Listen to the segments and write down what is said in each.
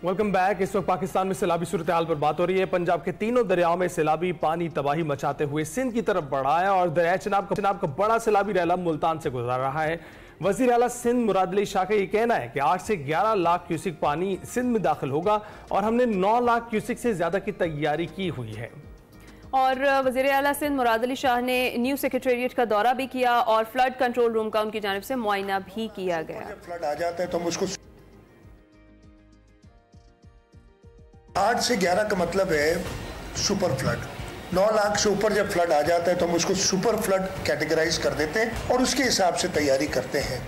Welcome back. इस वक्त पाकिस्तान में सैलाबी सूरत हाल पर बात हो रही है। पंजाब के तीनों दरियाओं में सैलाबी पानी तबाही मचाते हुए सिंध की तरफ बढ़ा है और दरिया चिनाब का बड़ा सैलाबी रैला मुल्तान से गुजर रहा है। वजीर आला सिंध मुराद अली शाह का ये कहना है कि 8 से 11 लाख क्यूसिक पानी सिंध में दाखिल होगा और हमने 9 लाख क्यूसिक से ज्यादा की तैयारी की हुई है। और वज़ीर आला सिंध मुराद अली शाह ने न्यू सेक्रेटेरिएट का दौरा भी किया और फ्लड कंट्रोल रूम का उनकी जानिब से मुआयना भी किया गया। जब फ्लड आ जाता है तो हम उसको 8 से 11 का मतलब है सुपर फ्लड। 9 लाख से ऊपर जब फ्लड आ जाता है तो हम उसको सुपर फ्लड कैटेगराइज कर देते हैं और उसके हिसाब से तैयारी करते हैं।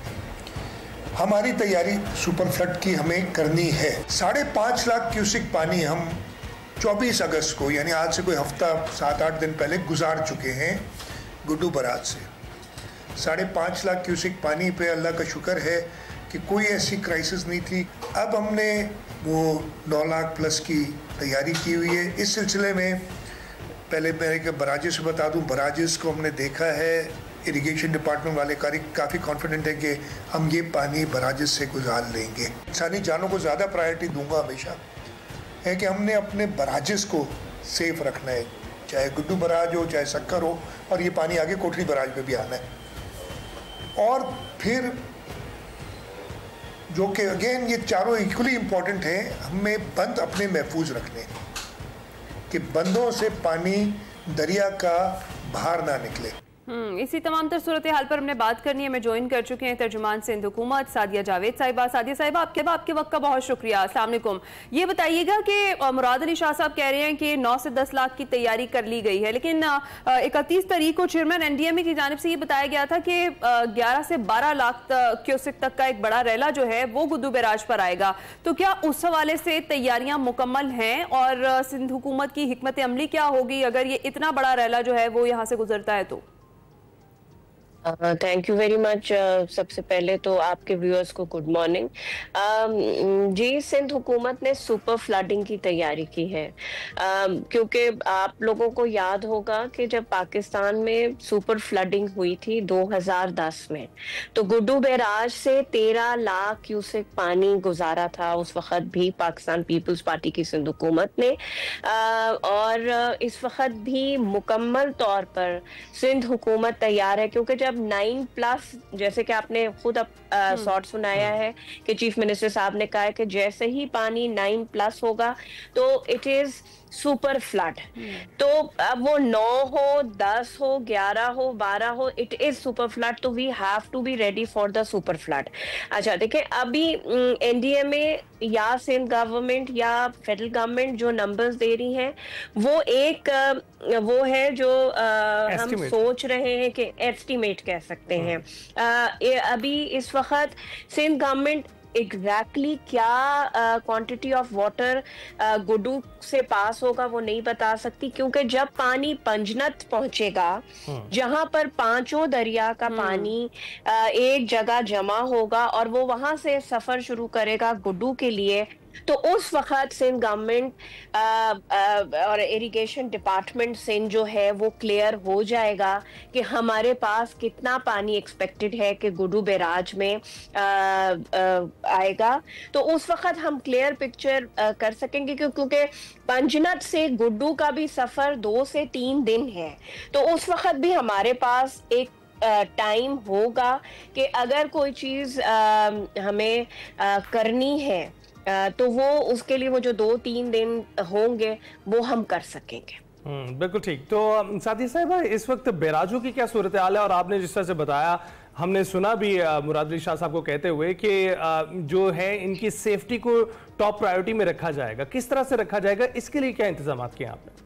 हमारी तैयारी सुपर फ्लड की हमें करनी है। 5.5 लाख क्यूसिक पानी हम 24 अगस्त को यानी आज से कोई हफ्ता 7-8 दिन पहले गुजार चुके हैं गुड्डू बराज से। 5.5 लाख क्यूसिक पानी पे अल्लाह का शुक्र है कि कोई ऐसी क्राइसिस नहीं थी। अब हमने वो 9 लाख प्लस की तैयारी की हुई है। इस सिलसिले में पहले मैं बराजेस से बता दूं, बराजेस को हमने देखा है, इरिगेशन डिपार्टमेंट वाले काफ़ी कॉन्फिडेंट है कि हम ये पानी बराजेस से गुजार लेंगे। इंसानी जानों को ज़्यादा प्रायोरिटी दूंगा हमेशा, है कि हमने अपने बराजेस को सेफ रखना है, चाहे गुड्डू बराज हो चाहे सक्कर हो, और ये पानी आगे कोटली बराज पे भी आना है। और फिर जो कि अगेन ये चारों इक्वली इम्पॉर्टेंट है, हमें बंद अपने महफूज रखने कि बंदों से पानी दरिया का बाहर ना निकले। इसी तमाम तर सूरत हाल पर हमने बात करनी है। मैं ज्वाइन कर चुके हैं तर्जुमान सिंध हुकूमत सादिया जावेद साहिबा। सादिया साहिबा, आपके वक्त का बहुत शुक्रिया। अस्सलाम वालेकुम। ये बताइएगा कि मुराद अली शाह साहब कह रहे हैं कि 9 से 10 लाख की तैयारी कर ली गई है, लेकिन 31 तारीख को चेयरमैन एनडीएमए की जानिब से ये बताया गया था कि 11 से 12 लाख क्यूसिक तक का एक बड़ा रैला जो है वो गुड्डू बैराज पर आएगा। तो क्या उस हवाले से तैयारियां मुकम्मल हैं और सिंध हुकूमत की हिकमत अमली क्या होगी अगर ये इतना बड़ा रैला जो है वो यहाँ से गुजरता है? तो थैंक यू वेरी मच। सबसे पहले तो आपके व्यूअर्स को गुड मॉर्निंग। जी, सिंध हुकूमत ने सुपर फ्लडिंग की तैयारी की है, क्योंकि आप लोगों को याद होगा कि जब पाकिस्तान में सुपर फ्लडिंग हुई थी 2010 में, तो गुड्डू बैराज से 13 लाख क्यूसेक पानी गुजारा था उस वक्त भी पाकिस्तान पीपल्स पार्टी की सिंध हुकूमत ने। और इस वक्त भी मुकम्मल तौर पर सिंध हुकूमत तैयार है, क्योंकि जब 9+ जैसे कि आपने खुद शॉर्ट सुनाया है कि चीफ मिनिस्टर साहब ने कहा है कि जैसे ही पानी 9+ होगा तो इट इज सुपर फ्लड। तो अब वो 9 हो, 10 हो, 11 हो, 12 हो, इट इज सुपर फ्लड। तो we have to be ready for the super flood. अच्छा देखिए, अभी एनडीएमए या सिंध गवर्नमेंट या फेडरल गवर्नमेंट जो नंबर्स दे रही हैं वो एक वो है जो हम सोच रहे हैं कि एस्टिमेट कह सकते हैं। अभी इस वक्त सिंध गवर्नमेंट एग्जैक्टली क्या क्वांटिटी ऑफ वाटर गुड्डू से पास होगा वो नहीं बता सकती, क्योंकि जब पानी पंजनत पहुंचेगा जहां पर पांचों दरिया का पानी एक जगह जमा होगा और वो वहां से सफर शुरू करेगा गुड्डू के लिए, तो उस वक्त सिंध गवर्नमेंट और इरिगेशन डिपार्टमेंट सिंध जो है वो क्लियर हो जाएगा कि हमारे पास कितना पानी एक्सपेक्टेड है कि गुड्डू बैराज में आएगा। तो उस वक्त हम क्लियर पिक्चर कर सकेंगे, क्योंकि पंजनत से गुड्डू का भी सफर 2 से 3 दिन है। तो उस वक्त भी हमारे पास एक टाइम होगा कि अगर कोई चीज हमें करनी है तो वो उसके लिए वो जो 2-3 दिन होंगे वो हम कर सकेंगे। बिल्कुल ठीक। तो साथी साहब, इस वक्त बैराजों की क्या सूरत हाल है? और आपने जिस तरह से बताया, हमने सुना भी मुराद अली शाह साहब को कहते हुए कि जो है इनकी सेफ्टी को टॉप प्रायोरिटी में रखा जाएगा। किस तरह से रखा जाएगा, इसके लिए क्या इंतजाम किए आपने?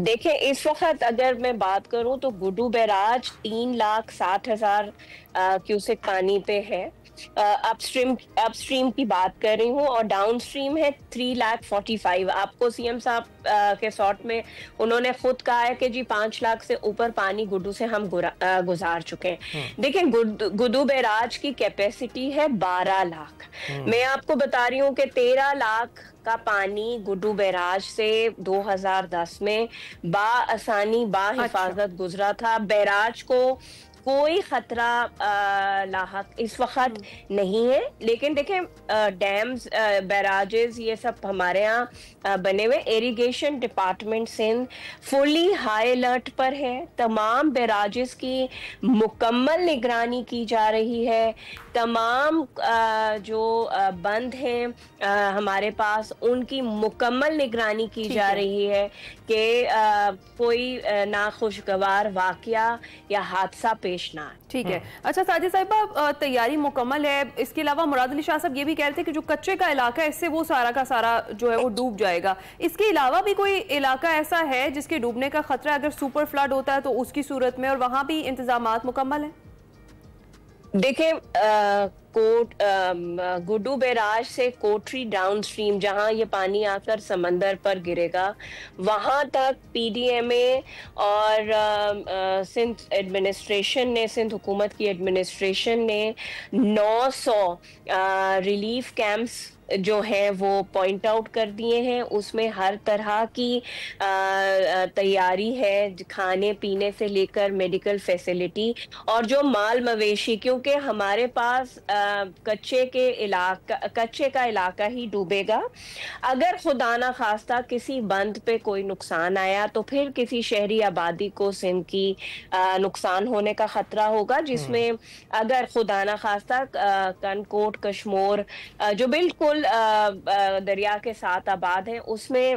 देखिए, इस वक्त अगर मैं बात करूं तो गुड्डू बैराज 3,60,000 क्यूसेक पानी पे है। अपस्ट्रीम की बात कर रही हूँ, और डाउनस्ट्रीम है 3,45,000। आपको सीएम साहब के शॉर्ट में उन्होंने खुद कहा है कि जी 5 लाख से ऊपर पानी गुड्डू से हम गुजार चुके हैं। देखिए, गुड्डू बैराज की कैपेसिटी है 12 लाख। मैं आपको बता रही हूँ कि 13 लाख का पानी गुड्डू बैराज से 2010 में बाआसानी हिफाजत गुजरा था। बैराज को कोई खतरा लाहक इस वक्त नहीं है। लेकिन देखें, डैम्स, बैराजेस, ये सब हमारे यहाँ बने हुए। Irrigation department Sindh fully high alert पर है। तमाम बैराजेस की मुकम्मल निगरानी की जा रही है। तमाम जो बंद हैं हमारे पास, उनकी मुकम्मल निगरानी की जा रही है कि कोई नाखुशगवार वाकया या हादसा पेश ना आए। ठीक है। अच्छा सादिया साहिबा, तैयारी मुकम्मल है। इसके अलावा मुराद अली शाह साहब ये भी कह रहे थे कि जो कच्चे का इलाका है, इससे वो सारा का सारा जो है वो डूब जाएगा। इसके अलावा भी कोई इलाका ऐसा है जिसके डूबने का खतरा अगर सुपर फ्लड होता है तो उसकी सूरत में, और वहां भी इंतजामात मुकम्मल है? देखें, गुड्डू बैराज से कोटरी डाउन स्ट्रीम, जहां ये पानी आकर समंदर पर गिरेगा, वहां तक पीडीएमए और सिंध एडमिनिस्ट्रेशन ने, सिंध हुकूमत की एडमिनिस्ट्रेशन ने 900 रिलीफ कैंप्स जो है वो पॉइंट आउट कर दिए हैं। उसमें हर तरह की तैयारी है, खाने पीने से लेकर मेडिकल फैसिलिटी। और जो माल मवेशी, क्योंकि हमारे पास कच्चे का इलाका ही डूबेगा। अगर खुदा ना खास्ता किसी बंद पे कोई नुकसान आया तो फिर किसी शहरी आबादी को सिंध की नुकसान होने का खतरा होगा, जिसमें अगर खुदा ना खास्ता कनकोट, कश्मोर जो बिल्कुल दरिया के साथ आबाद है, उसमें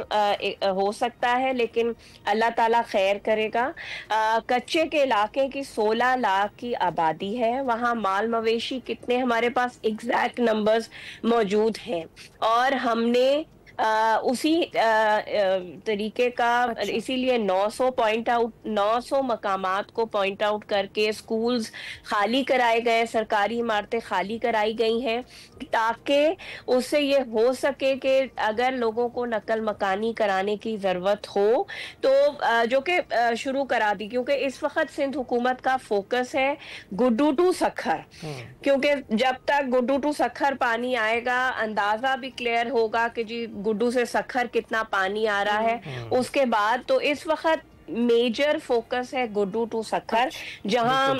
हो सकता है, लेकिन अल्लाह ताला खैर करेगा। कच्चे के इलाके की 16 लाख की आबादी है। वहाँ माल मवेशी कितने, हमारे पास एग्जैक्ट नंबर्स मौजूद हैं, और हमने उसी तरीके का, इसीलिए 900 मकामात को पॉइंट आउट करके स्कूल्स खाली कराए गए, सरकारी इमारतें खाली कराई गई हैं, ताकि उससे ये हो सके कि अगर लोगों को नकल मकानी कराने की ज़रूरत हो तो जो कि शुरू करा दी। क्योंकि इस वक्त सिंध हुकूमत का फोकस है गुड्डू टू सखर, क्योंकि जब तक गुड्डू टू सखर पानी आएगा, अंदाज़ा भी क्लियर होगा कि जी गुड्डू से सखर कितना पानी आ रहा है। उसके बाद तो इस वक्त मेजर फोकस है गुड्डू टू सखर, जहां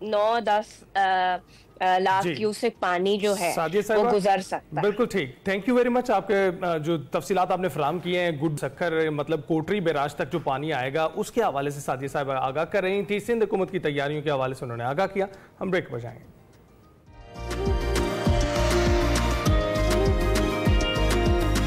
9-10 लाख क्यूसेक पानी जो है वो गुजर सकता है। बिल्कुल ठीक, थैंक यू वेरी मच। आपके जो तफसीलात आपने फराहम किए हैं, गुड सखर मतलब कोटरी बैराज तक जो पानी आएगा उसके हवाले से सादिया साहब आगाह कर रही थी। सिंध हुकूमत की तैयारियों के हवाले से उन्होंने आगाह किया। हम ब्रेक पर जाएंगे।